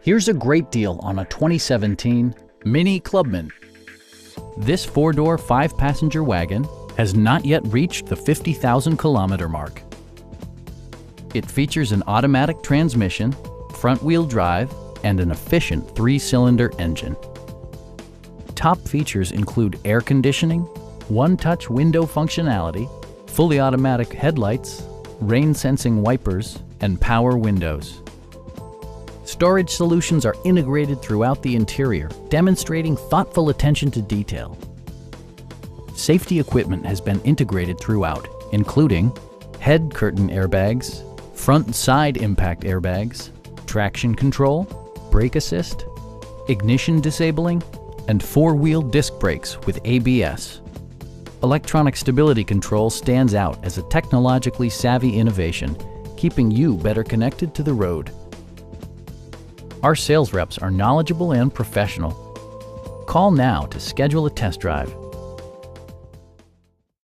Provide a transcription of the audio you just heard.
Here's a great deal on a 2017 Mini Clubman. This 4-door, 5-passenger wagon has not yet reached the 50,000-kilometer mark. It features an automatic transmission, front-wheel drive, and an efficient 3-cylinder engine. Top features include air conditioning, one-touch window functionality, fully automatic headlights, rain-sensing wipers, and power windows. Storage solutions are integrated throughout the interior, demonstrating thoughtful attention to detail. Safety equipment has been integrated throughout, including head curtain airbags, front and side impact airbags, traction control, brake assist, ignition disabling, and 4-wheel disc brakes with ABS. Electronic stability control stands out as a technologically savvy innovation, keeping you better connected to the road. Our sales reps are knowledgeable and professional. Call now to schedule a test drive.